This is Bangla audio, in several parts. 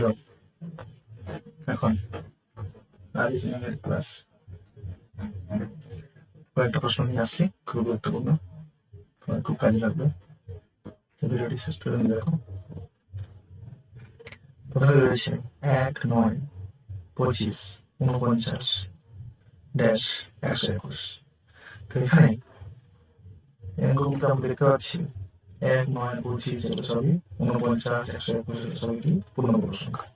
হ্যালো, এখন অ্যাডিশনাল ক্লাস কয়েকটা প্রশ্ন নিয়ে আসছি, খুব গুরুত্বপূর্ণ, তোমার খুব কাজে লাগবে। ভিডিওটি শেষ করে দেখো। প্রথমে রয়েছে 1, 9, 25, 49 ড্যাশ 121। তো এখানে অঙ্কগুলো আমরা দেখতে পাচ্ছি 1, 9, 25 এগুলো সবই, 49, 121 এগুলো সবই কি পূর্ণবর্গ সংখ্যা।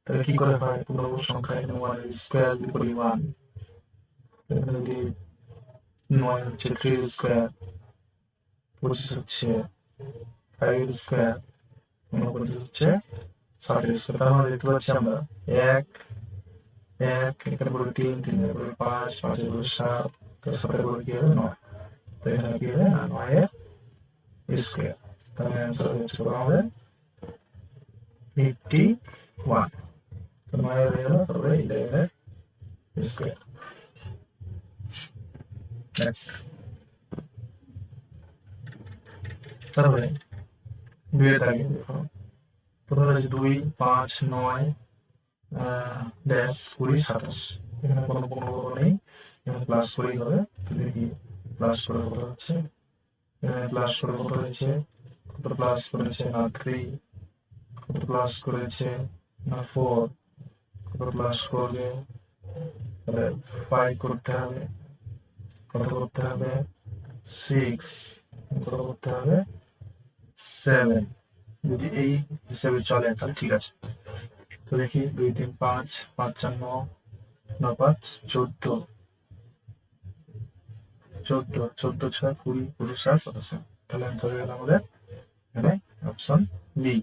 তাহলে কি করে হয় পূর্ণবর্গ সংখ্যা? এখানে 1 এর স্কয়ার বিপরীত 1, এখানে যদি 9 হচ্ছে 3 স্কয়ার, 25 হচ্ছে 5 স্কয়ার, 49 হচ্ছে 7 স্কয়ার। তার মানে দেখতে পাচ্ছি আমরা 1 1 এখানে পড়বে 3 3 এর পড়বে 5 5 এর পড়বে 7 7 এর পড়বে কি হবে 9। তো এখানে কি হবে 9 এর স্কয়ার। তাহলে অ্যান্সার হচ্ছে আমাদের 51। তো 9 এর হয়ে গেল, তারপরে 11 এর স্কয়ার। নেক্সট, তারপরে 2 এর দাগে দেখো, প্রথমে রয়েছে 2, 5, 9 ড্যাশ 20, 27। এখানে কোনো পূর্ণবর্গ নেই, এখানে প্লাস করেই হবে। দেখি প্লাস করে কত হচ্ছে। এখানে প্লাস করে কত হয়েছে, কত প্লাস করেছে না 3, কত প্লাস করেছে না 4, কত প্লাস করবে তাহলে 5 করতে হবে, কত করতে হবে 6, কত করতে হবে 7। যদি এই হিসেবে চলে তাহলে ঠিক আছে। তো দেখি 2, 3, 5 5 4 9 9 5 14 14 14 6 20 20 7 27। তাহলে অ্যান্সার হয়ে গেল আমাদের এখানে অপশন বি।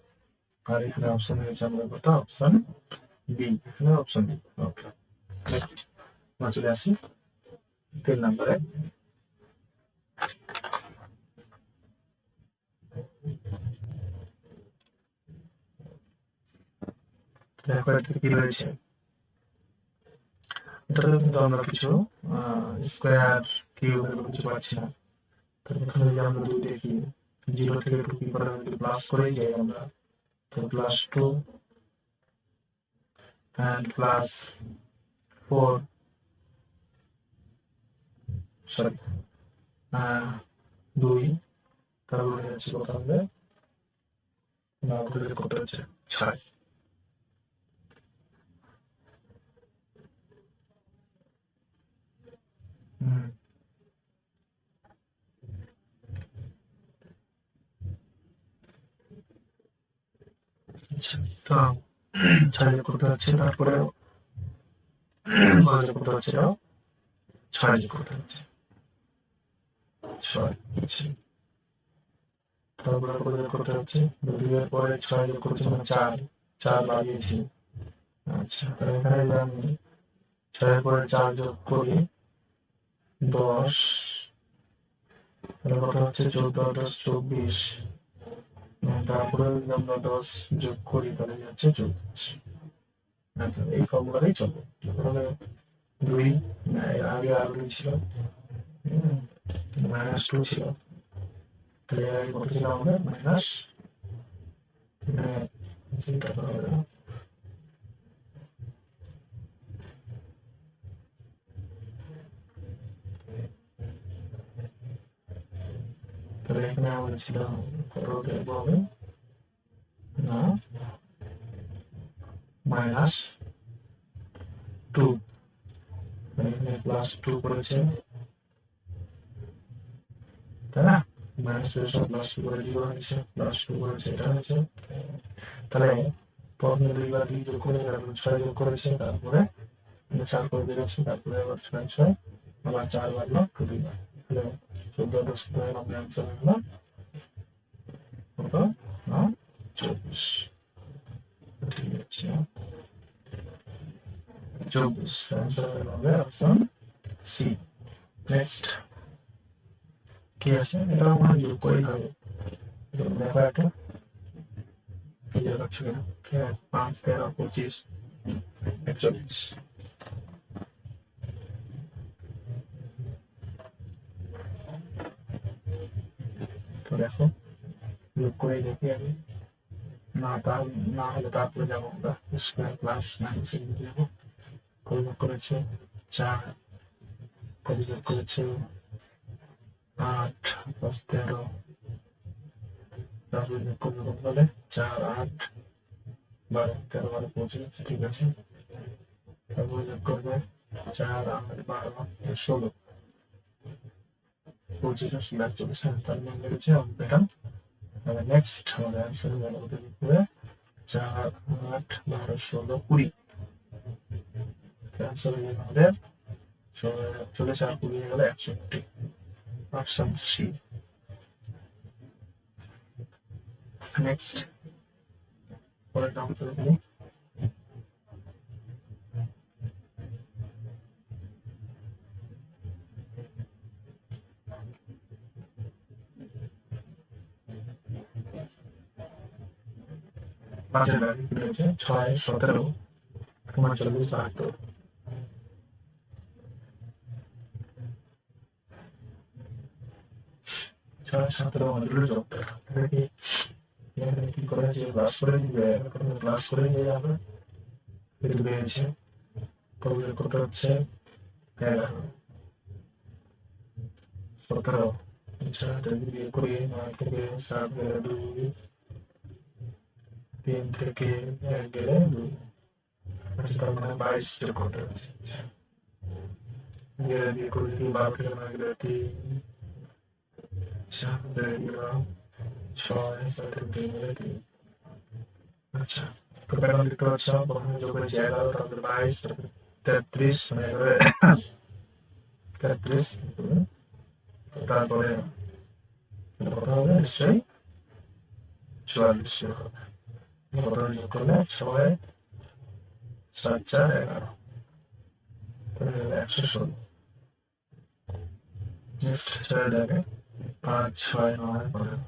আর এখানে অপশন রয়েছে আমাদের কত, অপশন বি, এখানে অপশন বি। ওকে, নেক্সট আমরা চলে আসি 3 নম্বরে। দেখো এটাতে কি রয়েছে, এটাতে কিন্তু আমরা কিছু স্কোয়ার কিউব এগুলো কিছু পাচ্ছি না। তাহলে প্রথমে যদি আমরা 2 দেখি, 0 থেকে 2 কি করে যদি প্লাস করেই যাই আমরা, তো +2 and +4, সরি 2, তারপরে হচ্ছে কত হবে না কত হচ্ছে 6। আচ্ছা, তো 6 যোগ করতে হচ্ছে, তারপরে যোগ করতে হচ্ছে, 6 যোগ করতে হচ্ছে 6। আচ্ছা, তারপরে কত যোগ করতে হচ্ছে 2 এর পরে 6 যোগ করতে মানে 4 4 বাড়িয়েছি। আচ্ছা, তাহলে এখানে যদি আমি 6 এর পরে 4 যোগ করি 10, তাহলে কত হচ্ছে 14 10 24। তারপরে যদি আমরা 10 যোগ করি তাহলে হচ্ছে 24। এই ফর্মুলাটাই চলবে। তাহলে 2 আগে আর2 ছিল, -2 ছিল, তাহলে কত ছিল আমাদের মাইনাস, তাহলে এখানে আমাদের ছিল কত হবে না -2, এখানে +2 করেছে, তাই না? -2 সব +2 করে 0 হয়েছে, +2 করেছে, এটা হয়েছে। তাহলে প্রথমে 2 বার 2 যোগ করেছে, তারপরে 6 যোগ করেছে, তারপরে 4 করে দিয়েছে, তারপরে আবার 6 6 আবার 4 বাড়লো 2 বার। তাহলে 14 10 করে আমাদের অ্যান্সার হলো কত না 24। ঠিক আছে, 24 অ্যান্সার হলো আমাদের অপশন সি। নেক্সট কি আছে, এটা আমরা যোগ করেই হবে। দেখো একটা ক্লিয়ার হচ্ছে কিনা। 5 13 25 41। তো দেখো যোগ করে দেখি আমি, না হলে তারপরে যাবো আমরা স্কোয়ার প্লাস মাইনাসের দিকে যাবো। পরিমাপ করেছে 4, পরিমাপ করেছে 8 প্লাস 13, তারপরে যোগ করবে কত বলে 4, 8, 12, 13, 12, 25, ঠিক আছে। তারপরে যোগ করবে 4, 8, 12, 16, 25 আর 40, তার মান লেগেছে অঙ্কটা। তাহলে নেক্সট আমাদের অ্যান্সার হলো কত লিখবে 4, 8, 12, 16, 20। অ্যান্সার হলো আমাদের 40 আর 20 হয়ে গেল 61, অপশন সি। নেক্সট পরের নাম্বার চলে গেল পাঁচের দাগে কি রয়েছে 6, 17, 39, 72। 6, 17 মডেলের যোগটা তাহলে কি এখানে কি করা হয়েছে ক্লাস করে দিবে, ক্লাস করে দিয়ে যাবে কিন্তু পেয়েছে কবে করতে হচ্ছে 11, 17, আচ্ছা যদি বিয়ে করি 9 থেকে 7 গেলে 2, 3 থেকে 1 গেলে 2, আচ্ছা তার মানে 22 যোগ করতে হচ্ছে। আচ্ছা বিয়ে করি 12 থেকে 9 গেলে 3, 4 গেলে 6, 7 থেকে 3 গেলে 3। আচ্ছা তো এখন দেখতে পাচ্ছ প্রথমে যোগ করেছি 11, তারপরে 22, তারপরে 33, মানে 33, তারপরে কত হবে নিশ্চয়ই 44 হবে। কত যোগ করলে 6, 7, 4, 11, 116। নেক্সট 6 দেখে 5, 6, 9, 15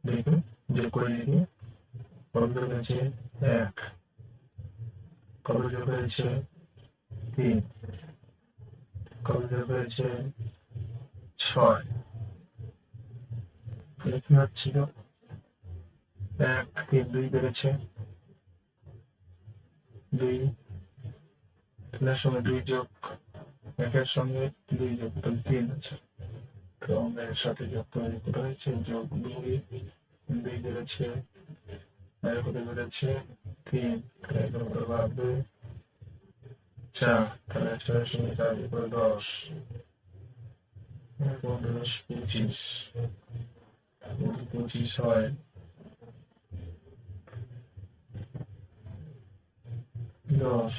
দেখি যোগ করে দেখি কত যোগ হয়েছে 1, কত যোগ হয়েছে 3, কত যোগ হয়েছে 6, কি হচ্ছিল 1, 3, 2 বেড়েছে 2, তিনের সঙ্গে 2 যোগ 1-এর সঙ্গে 2 যোগ তাহলে 3 আছে। তো আমরা এর সাথে যোগ করে কত হয়েছে যোগ 2, 2 বেড়েছে, কত বেড়েছে 3, তাহলে কত বাড়বে 4, তাহলে 6-এর সঙ্গে 4 যোগ করে 10, 10, 25, 25 হয় 10,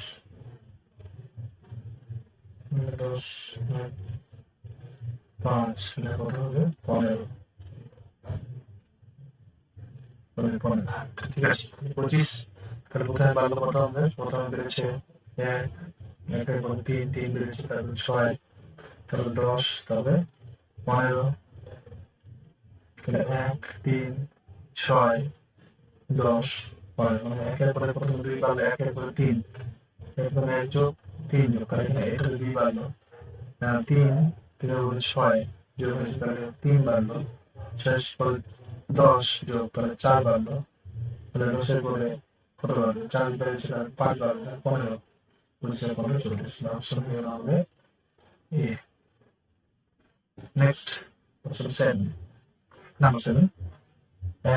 10, 5, তাহলে কত হবে 15, ঠিক আছে 25। তাহলে প্রথমে বাড়লো কত হবে, প্রথমে বেড়েছে 1, 1-এর পরে 3, 3 বেড়েছে, তারপরে 6, তারপরে 10, তারপরে 15, তাহলে 1, 3, 6, 10, 15, মানে 1-এর পরে প্রথমে 2 বাড়লো, 1-এর পরে 3, এরপরে 1 যোগ 3 যোগ, তাহলে এখানে এটা 2 বাড়লো, 3, 3-এর উপরে 6 যোগ হয়েছে, তাহলে 3 বাড়লো, 6 পরে 10 যোগ, তাহলে 4 বাড়লো, তাহলে 10-এর পরে কত বাড়বে 4 বেড়েছে, তাহলে 5 বাড়বে, 15, 25, 15, 40। অপশন হবে এ। নেক্সট অপশন 7, নাম্বার 7,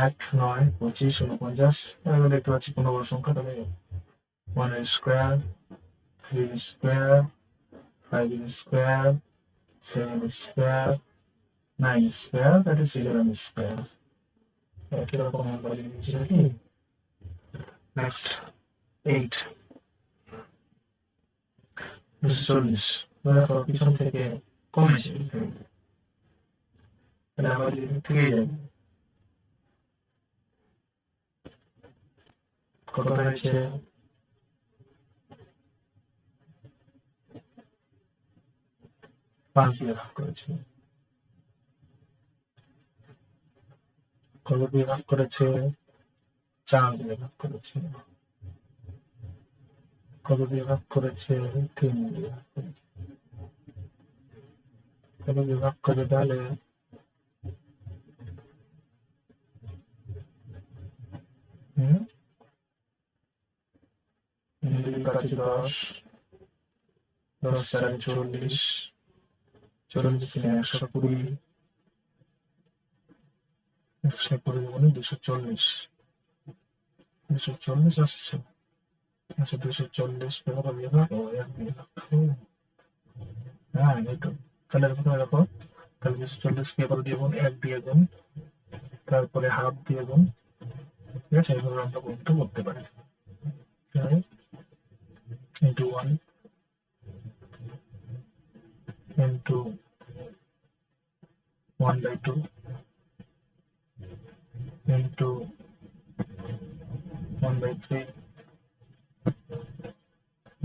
1, 9, 25, 49, এখানে দেখতে পাচ্ছি কোনো বড় সংখ্যা, তাহলে 1 square, 3 square, 5 square, 7 square, 9 square, that is 11 square. একই রকম আমরা লিখেছি নাকি। নেক্সট 8, 240, দেখো পিছন থেকে কমেছে, তাহলে আমরা থেকে যাই কত হয়েছে 5 দিয়ে ভাগ করেছে, কত দিয়ে ভাগ করেছে 4 দিয়ে ভাগ করেছে, কত দিয়ে ভাগ করেছে 3 দিয়ে ভাগ করেছে, কত দিয়ে ভাগ করে তাহলে 10, 10 4 40, 40 3 120, 120 গুণে 240, 240 আসছে। আচ্ছা 240 পেপার দিয়ে দাও, ও 1 দিয়ে দাও। হ্যাঁ এই তো, তাহলে প্রথমে দেখো, তাহলে 240 পেপার দিয়ে গুণ, 1 দিয়ে গুণ, তারপরে হাফ দিয়ে গুণ, ঠিক আছে, এইভাবে আমরা গুণটা করতে পারি। into 1 into 1/2 into 1/3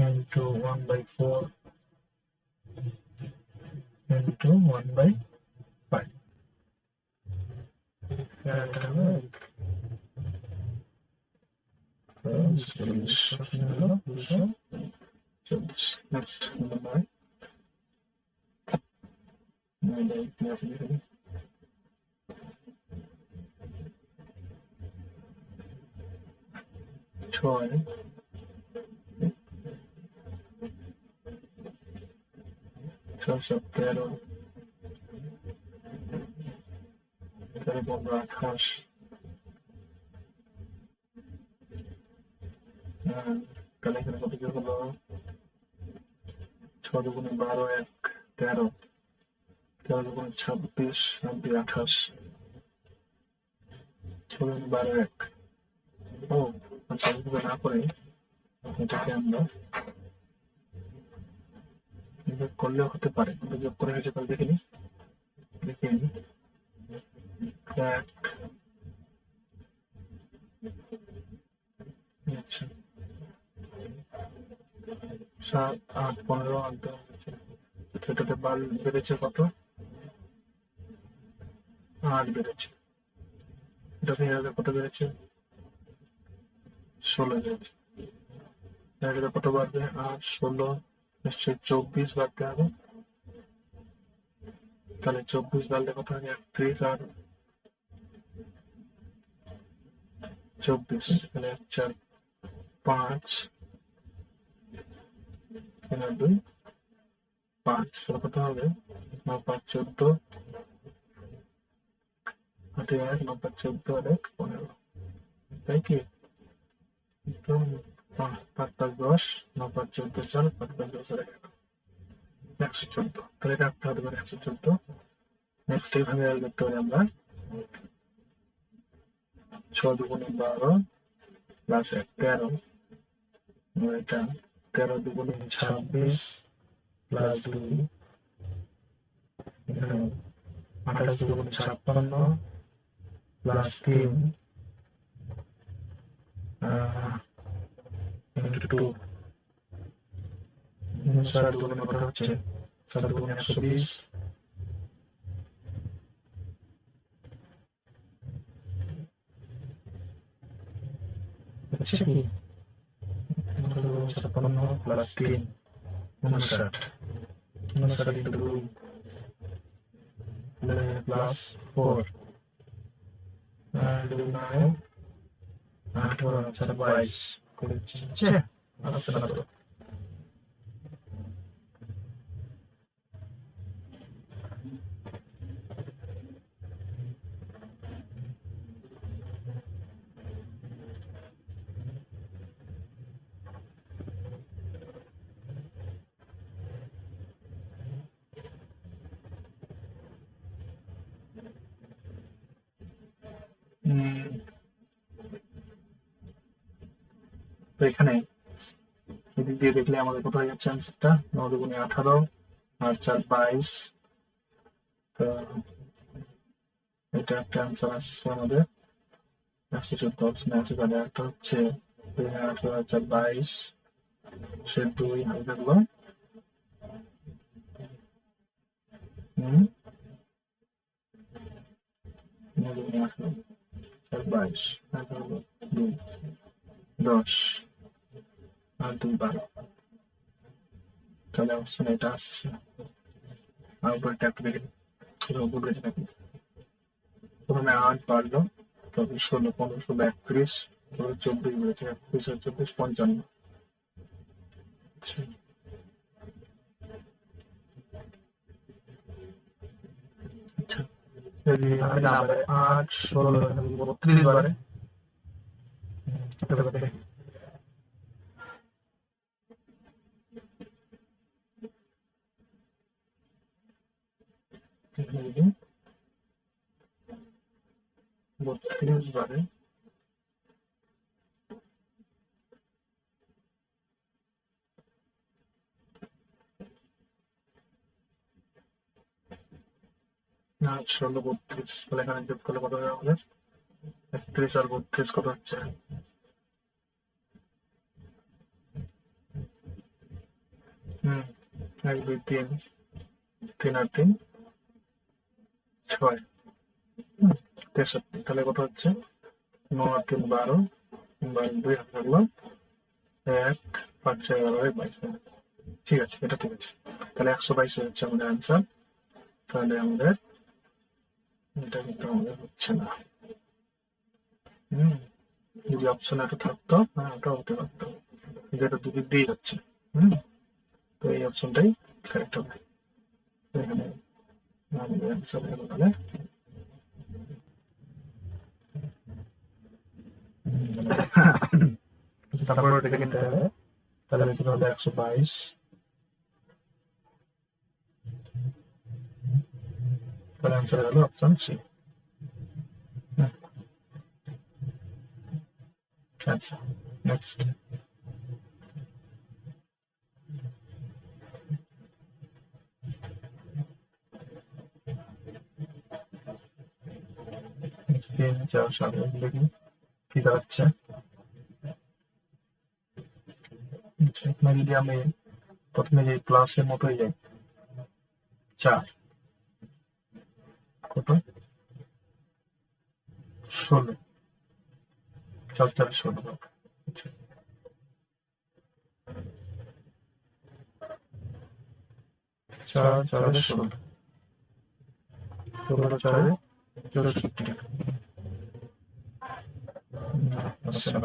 into 1/4 into 1/5. Next number 6 13 28, তাহলে এখানে কত কি হলো, 6 দুগুণে 12 1 13, 13 দুগুণে 26 28, 6 দুগুণে 12 1। ও আচ্ছা, এইভাবে না করে এটাকে আমরা যোগ করলেও হতে পারে, কিন্তু যোগ করে হয়েছে, তাহলে দেখে নিই, দেখে নিই। 1, আচ্ছা 7 8 15 এটাতে বেড়েছে কত, 8 বেড়েছে। এটাতে কত বেড়েছে, 16 বেড়েছে। এটাতে কত বাড়বে, 8 16 নিশ্চয়ই 24 বাড়তে হবে। তাহলে 24 বাড়লে কত হবে, 31 আর 24, তাহলে 1 4 5 3 আর 2 5, তাহলে কত হবে, 9 5 14, 8 1 9 5 14 আর 1 15, তাই কি? তো 5 5 10 9 5 14 4 5 5 10 আর 114, তাহলে এটা একটা হতে পারে 114। নেক্সট এইভাবে লিখতে পারি আমরা 6 দুগুণে 12 প্লাস 1 13, এটা 13 দুগুণে 26 প্লাস 2, এখানে 28 দুগুণে 56 প্লাস 3 into 2, 7 দুগুণে কত হচ্ছে, 7 দুগুণে 120, হচ্ছে কি 56 প্লাস 3 59, 59 into 2 প্লাস 4 and 9 8 4 22 করেছে। আচ্ছা না তো, তো এখানে এদিক দিয়ে দেখলে আমাদের কত হয়ে যাচ্ছে অ্যান্সারটা, 9 দুগুণে 18 আর 4 22, তো এটা একটা অ্যান্সার আসছে আমাদের 114 অপশনে আছে। তাহলে একটা হচ্ছে 18 আর 4 22, সে 2 হয়ে থাকলো, 9 দুগুণে 18 4 22 2 10 আর 2 12, তাহলে অপশন এটা আসছে। আর উপরটা একটু দেখে ভুল গেছে নাকি, প্রথমে 8 বাড়লো, তবে 16 15 16 31, তবে 24 বেড়েছে, 21 আর 24 55, আচ্ছা, যদি আমি না পারে 8 16 32 বারে কত করে? যদি 32 বারে না 16 32, তাহলে এখানে যোগ করলে কত হবে আমাদের? 31 আর 32 কত হচ্ছে? 1 2 3 3 আর 3 6 63, তাহলে কত হচ্ছে? 9 আর 3 12, 2 হাতে থাকলো 1 5 6 11 22। ঠিক আছে, এটা ঠিক আছে। তাহলে 122 হচ্ছে আমাদের অ্যান্সার। তাহলে আমাদের এটা কিন্তু আমাদের হচ্ছে না। যদি অপশন একটা থাকতো, হ্যাঁ ওটা হতে পারতো, কিন্তু এটা দুদিক দিয়েই হচ্ছে। তো এই অপশনটাই কারেক্ট হবে। এখানে আমাদের অ্যান্সার হলো তাহলে তারপরে থেকে কিনতে হবে। তাহলে কিনতে হবে 122। তাহলে অ্যান্সার হলো অপশন সি। আচ্ছা, নেক্সট। তিন চার সাত দেখি কি দাঁড়াচ্ছে। আপনার যদি আমি প্রথমে যে প্লাসের মতোই যাই, 4 কত 16, 4 4 16। আচ্ছা, 4 4 16, 16 4 64। আচ্ছা,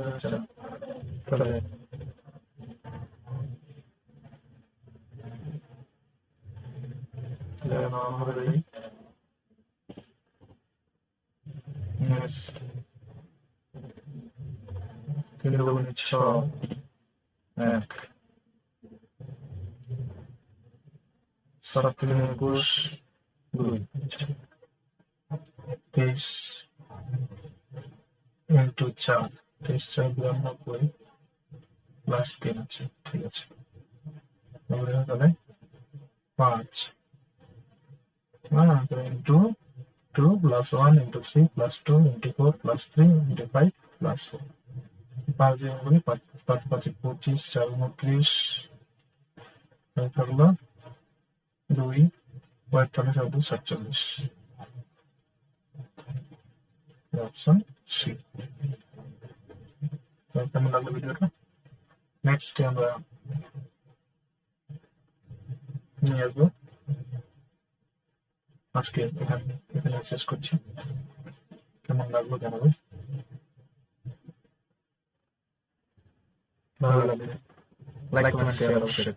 আচ্ছা, তাহলে হবে নেক্সট 3 গুণ 6 1 7 3 21 2 23 ইন্টু 4 23 4 92 প্লাস 3 আছে। ঠিক আছে, তাহলে 5 into 2 plus 1 into 3 plus 2 into 4 plus 3 into 5 plus 4। 5 দিয়ে গুণি 5 5 5 25 4 29 থাকলো 2 45 আর 2 47। Option C. কেমন লাগলো ভিডিওটা? নেক্সট আমরা নিয়ে আসবো। আজকে এখানে শেষ করছি। কেমন লাগলো জানাবে, ভালো লাগলে লাইক কমেন্ট শেয়ার অবশ্যই।